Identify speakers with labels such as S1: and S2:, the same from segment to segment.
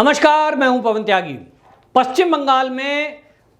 S1: नमस्कार, मैं हूं पवन त्यागी। पश्चिम बंगाल में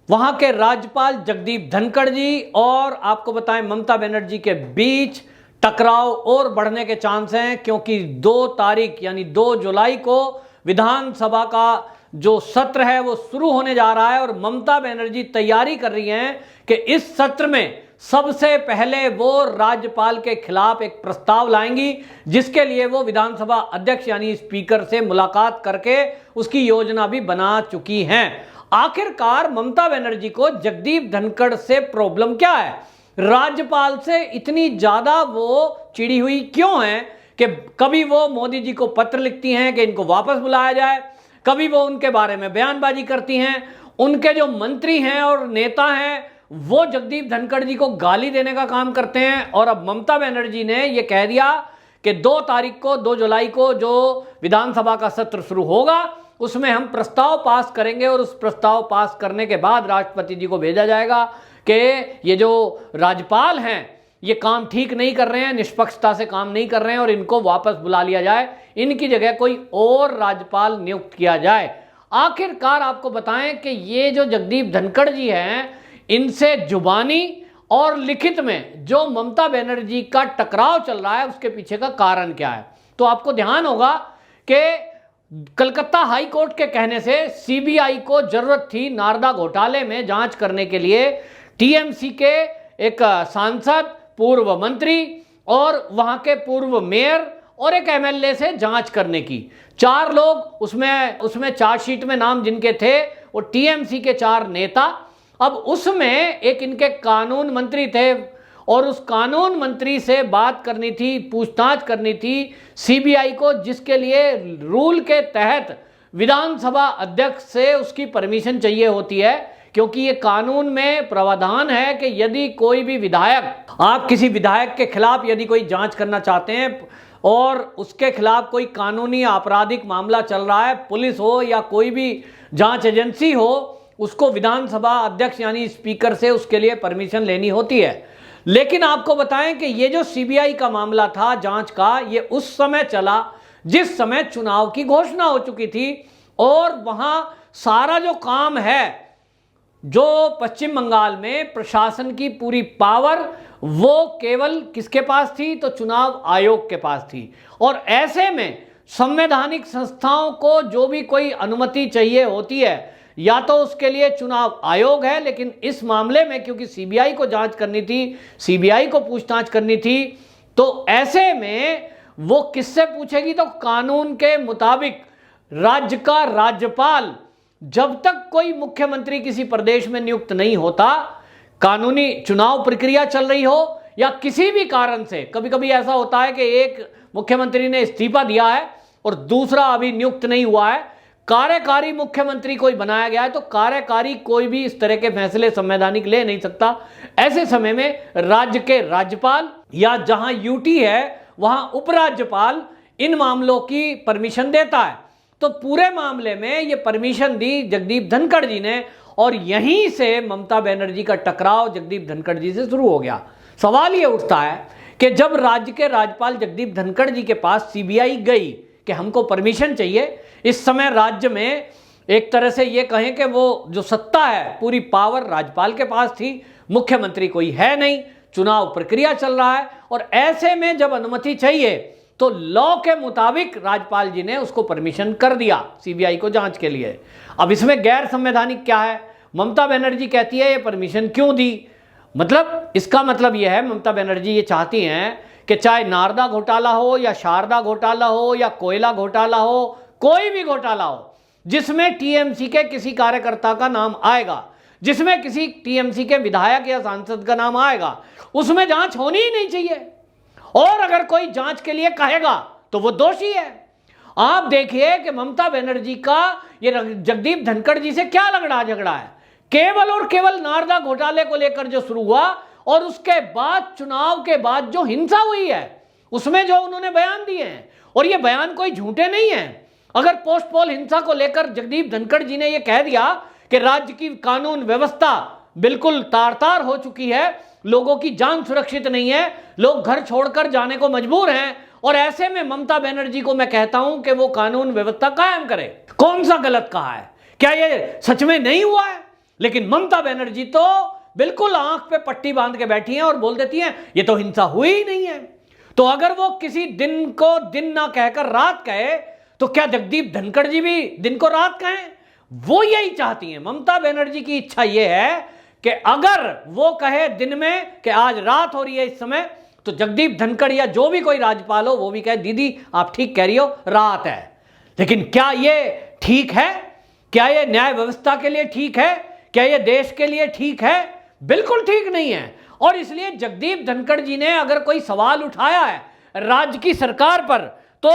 S1: वहां के राज्यपाल जगदीप धनखड़ जी और आपको बताएं ममता बनर्जी के बीच टकराव और बढ़ने के चांस हैं, क्योंकि 2 तारीख यानी 2 जुलाई को विधानसभा का जो सत्र है वो शुरू होने जा रहा है और ममता बनर्जी तैयारी कर रही हैं कि इस सत्र में सबसे पहले वो राज्यपाल के खिलाफ एक प्रस्ताव लाएंगी, जिसके लिए वो विधानसभा अध्यक्ष यानी स्पीकर से मुलाकात करके उसकी योजना भी बना चुकी हैं। आखिरकार ममता बनर्जी को जगदीप धनखड़ से प्रॉब्लम क्या है? राज्यपाल से इतनी ज्यादा वो चिड़ी हुई क्यों है कि कभी वो मोदी जी को पत्र लिखती हैं कि इनको वापस बुलाया जाए, कभी वो उनके बारे में बयानबाजी करती हैं। उनके जो मंत्री हैं और नेता हैं वो जगदीप धनखड़ जी को गाली देने का काम करते हैं। और अब ममता बनर्जी ने यह कह दिया कि 2 तारीख को 2 जुलाई को जो विधानसभा का सत्र शुरू होगा उसमें हम प्रस्ताव पास करेंगे और उस प्रस्ताव पास करने के बाद राष्ट्रपति जी को भेजा जाएगा कि ये जो राज्यपाल हैं ये काम ठीक नहीं कर रहे हैं, निष्पक्षता से काम नहीं कर रहे हैं और इनको वापस बुला लिया जाए, इनकी जगह कोई और राज्यपाल नियुक्त किया जाए। आखिरकार आपको बताएं कि ये जो जगदीप धनखड़ जी हैं इनसे जुबानी और लिखित में जो ममता बनर्जी का टकराव चल रहा है उसके पीछे का कारण क्या है। तो आपको ध्यान होगा कि कलकत्ता हाई कोर्ट के कहने से सीबीआई को जरूरत थी नारदा घोटाले में जांच करने के लिए टीएमसी के एक सांसद, पूर्व मंत्री और वहां के पूर्व मेयर और एक एमएलए से जांच करने की। 4 लोग उसमें चार्जशीट में नाम जिनके थे वो टीएमसी के 4 नेता। अब उसमें एक इनके कानून मंत्री थे और उस कानून मंत्री से बात करनी थी, पूछताछ करनी थी सीबीआई को, जिसके लिए रूल के तहत विधानसभा अध्यक्ष से उसकी परमिशन चाहिए होती है, क्योंकि ये कानून में प्रावधान है कि यदि कोई भी विधायक, आप किसी विधायक के खिलाफ यदि कोई जांच करना चाहते हैं और उसके खिलाफ कोई कानूनी आपराधिक मामला चल रहा है, पुलिस हो या कोई भी जांच एजेंसी हो, उसको विधानसभा अध्यक्ष यानी स्पीकर से उसके लिए परमिशन लेनी होती है। लेकिन आपको बताएं कि ये जो सीबीआई का मामला था जांच का, ये उस समय चला जिस समय चुनाव की घोषणा हो चुकी थी और वहां सारा जो काम है, जो पश्चिम बंगाल में प्रशासन की पूरी पावर वो केवल किसके पास थी? तो चुनाव आयोग के पास थी। और ऐसे में संवैधानिक संस्थाओं को जो भी कोई अनुमति चाहिए होती है या तो उसके लिए चुनाव आयोग है, लेकिन इस मामले में क्योंकि सीबीआई को जांच करनी थी, सीबीआई को पूछताछ करनी थी, तो ऐसे में वो किससे पूछेगी? तो कानून के मुताबिक राज्य का राज्यपाल, जब तक कोई मुख्यमंत्री किसी प्रदेश में नियुक्त नहीं होता, कानूनी चुनाव प्रक्रिया चल रही हो या किसी भी कारण से, कभी कभी ऐसा होता है कि एक मुख्यमंत्री ने इस्तीफा दिया है और दूसरा अभी नियुक्त नहीं हुआ है, कार्यकारी मुख्यमंत्री कोई बनाया गया है, तो कार्यकारी कोई भी इस तरह के फैसले संवैधानिक ले नहीं सकता। ऐसे समय में राज्य के राज्यपाल या जहां यूटी है वहां उपराज्यपाल इन मामलों की परमिशन देता है। तो पूरे मामले में ये परमिशन दी जगदीप धनखड़ जी ने और यहीं से ममता बनर्जी का टकराव जगदीप धनखड़ जी से शुरू हो गया। सवाल ये उठता है कि जब राज्य के राज्यपाल जगदीप धनखड़ जी के पास सीबीआई गई कि हमको परमिशन चाहिए, इस समय राज्य में एक तरह से ये कहें कि वो जो सत्ता है पूरी पावर राज्यपाल के पास थी, मुख्यमंत्री कोई है नहीं, चुनाव प्रक्रिया चल रहा है और ऐसे में जब अनुमति चाहिए तो लॉ के मुताबिक राज्यपाल जी ने उसको परमिशन कर दिया सीबीआई को जांच के लिए। अब इसमें गैर संवैधानिक क्या है? ममता बनर्जी कहती है ये परमिशन क्यों दी? मतलब इसका मतलब यह है ममता बनर्जी ये चाहती हैं कि चाहे नारदा घोटाला हो या शारदा घोटाला हो या कोयला घोटाला हो, कोई भी घोटाला हो जिसमें टीएमसी के किसी कार्यकर्ता का नाम आएगा, जिसमें किसी टीएमसी के विधायक या सांसद का नाम आएगा, उसमें जांच होनी ही नहीं चाहिए। और अगर कोई जांच के लिए कहेगा तो वो दोषी है। आप देखिए कि ममता बनर्जी का ये जगदीप धनखड़ जी से क्या लगड़ा झगड़ा है, केवल और केवल नारदा घोटाले को लेकर जो शुरू हुआ और उसके बाद चुनाव के बाद जो हिंसा हुई है उसमें जो उन्होंने बयान दिए हैं, और ये बयान कोई झूठे नहीं है। अगर पोस्ट पोल हिंसा को लेकर जगदीप धनखड़ जी ने यह कह दिया कि राज्य की कानून व्यवस्था बिल्कुल तार तार हो चुकी है, लोगों की जान सुरक्षित नहीं है, लोग घर छोड़कर जाने को मजबूर हैं और ऐसे में ममता बनर्जी को मैं कहता हूं कि वो कानून व्यवस्था कायम करे। कौन सा गलत कहा है? क्या ये सच में नहीं हुआ है? लेकिन ममता बनर्जी तो बिल्कुल आंख पे पट्टी बांध के बैठी हैं और बोल देती हैं ये तो हिंसा हुई ही नहीं है। तो अगर वो किसी दिन को दिन ना कहकर रात कहे तो क्या जगदीप धनखड़ जी भी दिन को रात कहें? वो यही चाहती हैं। ममता बनर्जी की इच्छा यह है कि अगर वो कहे दिन में कि आज रात हो रही है इस समय, तो जगदीप धनखड़ या जो भी कोई राज्यपाल हो वो भी कहे दीदी आप ठीक कह रही हो, रात है। लेकिन क्या ये ठीक है? क्या ये न्याय व्यवस्था के लिए ठीक है? क्या ये देश के लिए ठीक है? बिल्कुल ठीक नहीं है। और इसलिए जगदीप धनखड़ जी ने अगर कोई सवाल उठाया है राज्य की सरकार पर, तो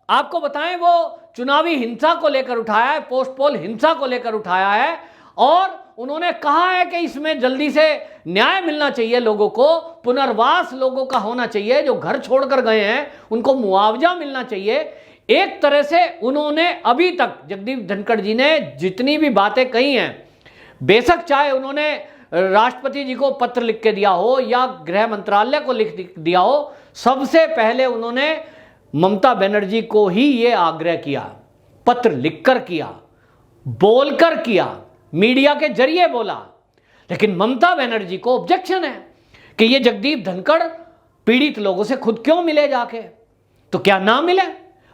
S1: आपको बताएं वो चुनावी हिंसा को लेकर उठाया है, पोस्ट पोल हिंसा को लेकर उठाया है। और उन्होंने कहा है कि इसमें जल्दी से न्याय मिलना चाहिए, लोगों को पुनर्वास लोगों का होना चाहिए, जो घर छोड़कर गए हैं उनको मुआवजा मिलना चाहिए। एक तरह से उन्होंने अभी तक जगदीप धनखड़ जी ने जितनी भी बातें कही हैं, बेशक चाहे उन्होंने राष्ट्रपति जी को पत्र लिख के दिया हो या गृह मंत्रालय को लिख दिया हो, सबसे पहले उन्होंने ममता बनर्जी को ही ये आग्रह किया, पत्र लिखकर किया, बोलकर किया, मीडिया के जरिए बोला। लेकिन ममता बनर्जी को ऑब्जेक्शन है कि ये जगदीप धनखड़ पीड़ित लोगों से खुद क्यों मिले जाके। तो क्या ना मिले?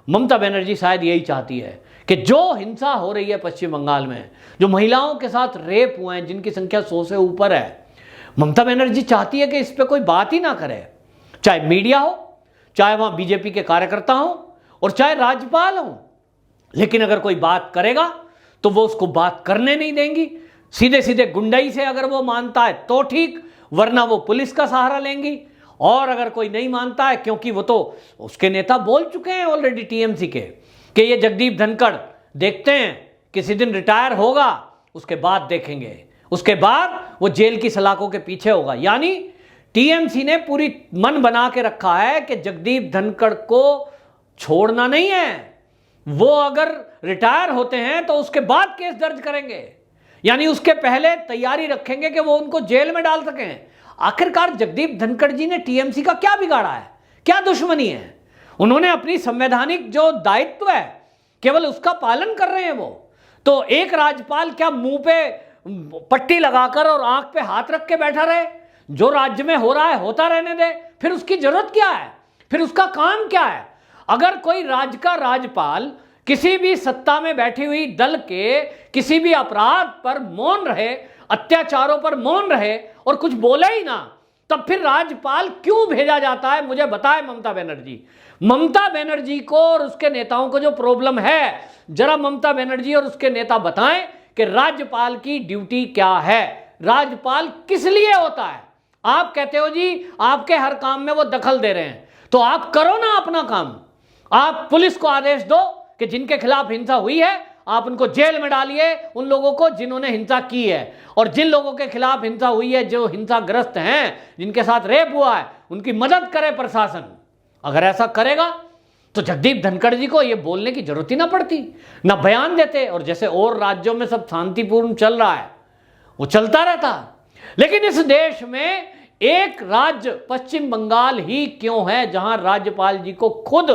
S1: ममता बनर्जी शायद यही चाहती है कि जो हिंसा हो रही है पश्चिम बंगाल में, जो महिलाओं के साथ रेप हुए हैं जिनकी संख्या 100 से ऊपर है, ममता बनर्जी चाहती है कि इस पे कोई बात ही ना करे, चाहे मीडिया हो, चाहे वहां बीजेपी के कार्यकर्ता हो और चाहे राज्यपाल हो। लेकिन अगर कोई बात करेगा तो वो उसको बात करने नहीं देंगी। सीधे सीधे गुंडाई से अगर वो मानता है तो ठीक, वरना वो पुलिस का सहारा लेंगी। और अगर कोई नहीं मानता है, क्योंकि वो तो उसके नेता बोल चुके हैं ऑलरेडी टीएमसी के कि ये जगदीप धनखड़ देखते हैं किसी दिन रिटायर होगा, उसके बाद देखेंगे, उसके बाद वो जेल की सलाखों के पीछे होगा। यानी टीएमसी ने पूरी मन बना के रखा है कि जगदीप धनखड़ को छोड़ना नहीं है। वो अगर रिटायर होते हैं तो उसके बाद केस दर्ज करेंगे, यानी उसके पहले तैयारी रखेंगे कि वो उनको जेल में डाल सकें। आखिरकार जगदीप धनखड़ जी ने टीएमसी का क्या बिगाड़ा है? क्या दुश्मनी है? उन्होंने अपनी संवैधानिक जो दायित्व है केवल उसका पालन कर रहे हैं वो। तो एक राज्यपाल क्या मुंह पे पट्टी लगाकर और आंख पे हाथ रख के बैठा रहे? जो राज्य में हो रहा है होता रहने दे, फिर उसकी जरूरत क्या है? फिर उसका काम क्या है? अगर कोई राज्य का राज्यपाल किसी भी सत्ता में बैठी हुई दल के किसी भी अपराध पर मौन रहे, अत्याचारों पर मौन रहे और कुछ बोले ही ना, तब फिर राज्यपाल क्यों भेजा जाता है? मुझे बताए ममता बनर्जी। ममता बनर्जी को और उसके नेताओं को जो प्रॉब्लम है, जरा ममता बनर्जी और उसके नेता बताएं कि राज्यपाल की ड्यूटी क्या है, राज्यपाल किस लिए होता है। आप कहते हो जी आपके हर काम में वो दखल दे रहे हैं, तो आप करो ना अपना काम। आप पुलिस को आदेश दो कि जिनके खिलाफ हिंसा हुई है आप उनको जेल में डालिए, उन लोगों को जिन्होंने हिंसा की है, और जिन लोगों के खिलाफ हिंसा हुई है, जो हिंसाग्रस्त हैं, जिनके साथ रेप हुआ है, उनकी मदद करे प्रशासन। अगर ऐसा करेगा तो जगदीप धनखड़ जी को यह बोलने की जरूरत ही ना पड़ती, ना बयान देते, और जैसे और राज्यों में सब शांतिपूर्ण चल रहा है वो चलता रहता। लेकिन इस देश में एक राज्य पश्चिम बंगाल ही क्यों है जहां राज्यपाल जी को खुद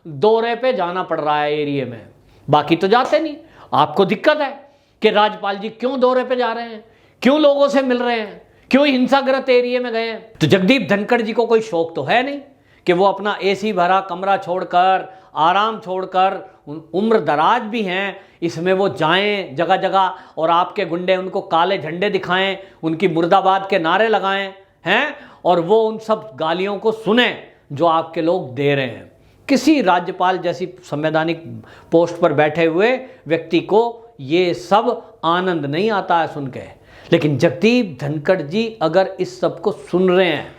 S1: दौरे पे जाना पड़ रहा है एरिया में, बाकी तो जाते नहीं। आपको दिक्कत है कि राज्यपाल जी क्यों दौरे पे जा रहे हैं, क्यों लोगों से मिल रहे हैं, क्यों हिंसाग्रस्त एरिया में गए हैं। तो जगदीप धनखड़ जी को कोई शौक तो है नहीं कि वो अपना एसी भरा कमरा छोड़कर, आराम छोड़कर, उम्र दराज भी हैं, इसमें वो जाएं जगह जगह और आपके गुंडे उनको काले झंडे दिखाएं, उनकी मुर्दाबाद के नारे लगाएं हैं, और वो उन सब गालियों को सुने जो आपके लोग दे रहे हैं। किसी राज्यपाल जैसी संवैधानिक पोस्ट पर बैठे हुए व्यक्ति को ये सब आनंद नहीं आता है सुन के। लेकिन जगदीप धनखड़ जी अगर इस सब को सुन रहे हैं,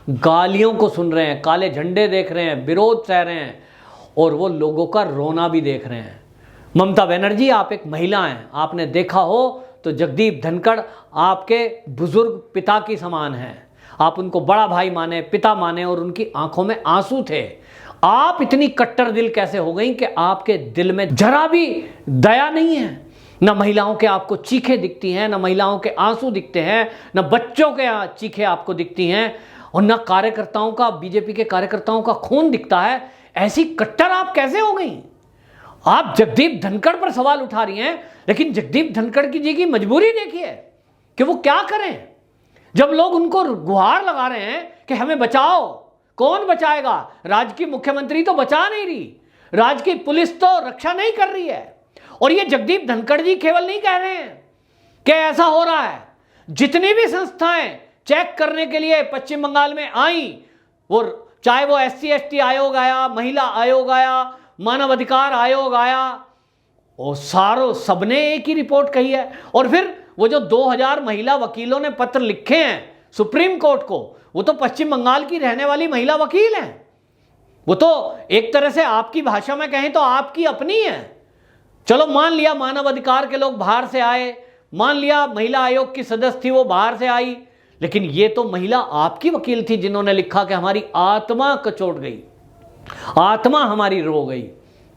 S1: गालियों को सुन रहे हैं, काले झंडे देख रहे हैं, विरोध सह रहे हैं, और वो लोगों का रोना भी देख रहे हैं। ममता बनर्जी आप एक महिला हैं, आपने देखा हो तो जगदीप धनखड़ आपके बुजुर्ग पिता की समान हैं। आप उनको बड़ा भाई माने, पिता माने, और उनकी आंखों में आंसू थे। आप इतनी कट्टर दिल कैसे हो गई कि आपके दिल में जरा भी दया नहीं है? न महिलाओं के आपको चीखें दिखती हैं, न महिलाओं के आंसू दिखते हैं, न बच्चों के चीखें आपको दिखती हैं, और ना कार्यकर्ताओं का, बीजेपी के कार्यकर्ताओं का खून दिखता है। ऐसी कट्टर आप कैसे हो गई? आप जगदीप धनखड़ पर सवाल उठा रही हैं, लेकिन जगदीप धनखड़ जी की मजबूरी देखिए कि वो क्या करें। जब लोग उनको गुहार लगा रहे हैं कि हमें बचाओ, कौन बचाएगा? राज्य की मुख्यमंत्री तो बचा नहीं रही, राज्य की पुलिस तो रक्षा नहीं कर रही है। और ये जगदीप धनखड़ जी केवल नहीं कह रहे हैं कि ऐसा हो रहा है, जितनी भी संस्थाएं चेक करने के लिए पश्चिम बंगाल में आई, और चाहे वो SC/ST आयोग आया, महिला आयोग आया, मानव अधिकार आयोग आया, और सबने एक ही रिपोर्ट कही है। और फिर वो जो 2000 महिला वकीलों ने पत्र लिखे हैं सुप्रीम कोर्ट को, वो तो पश्चिम बंगाल की रहने वाली महिला वकील हैं। वो तो एक तरह से आपकी भाषा में कहें तो आपकी अपनी है। चलो मान लिया मानव अधिकार के लोग बाहर से आए, मान लिया महिला आयोग की सदस्य थी वो बाहर से आई, लेकिन ये तो महिला आपकी वकील थी जिन्होंने लिखा कि हमारी आत्मा कचोट गई, आत्मा हमारी रो गई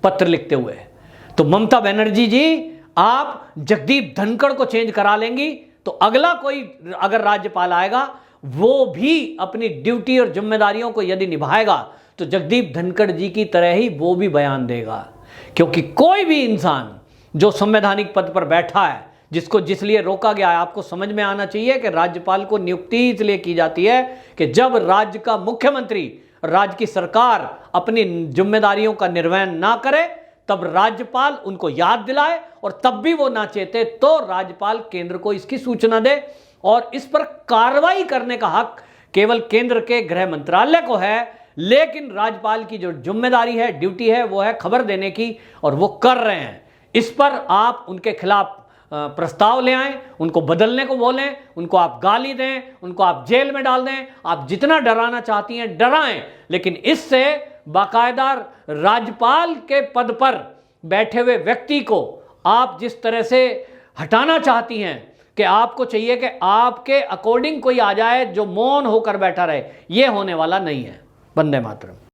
S1: पत्र लिखते हुए। तो ममता बनर्जी जी, आप जगदीप धनखड़ को चेंज करा लेंगी तो अगला कोई अगर राज्यपाल आएगा वो भी अपनी ड्यूटी और जिम्मेदारियों को यदि निभाएगा तो जगदीप धनखड़ जी की तरह ही वो भी बयान देगा। क्योंकि कोई भी इंसान जो संवैधानिक पद पर बैठा है, जिसको जिस लिए रोका गया है, आपको समझ में आना चाहिए कि राज्यपाल को नियुक्ति इसलिए की जाती है कि जब राज्य का मुख्यमंत्री, राज्य की सरकार अपनी जिम्मेदारियों का निर्वहन ना करे तब राज्यपाल उनको याद दिलाए, और तब भी वो ना चेते तो राज्यपाल केंद्र को इसकी सूचना दे, और इस पर कार्रवाई करने का हक केवल केंद्र के गृह मंत्रालय को है। लेकिन राज्यपाल की जो जिम्मेदारी है, ड्यूटी है, वो है खबर देने की, और वो कर रहे हैं। इस पर आप उनके खिलाफ प्रस्ताव ले आएं, उनको बदलने को बोलें, उनको आप गाली दें, उनको आप जेल में डाल दें, आप जितना डराना चाहती हैं डराएं, लेकिन इससे बाकायदा राज्यपाल के पद पर बैठे हुए व्यक्ति को आप जिस तरह से हटाना चाहती हैं कि आपको चाहिए कि आपके अकॉर्डिंग कोई आ जाए जो मौन होकर बैठा रहे, ये होने वाला नहीं है। वंदे मातरम।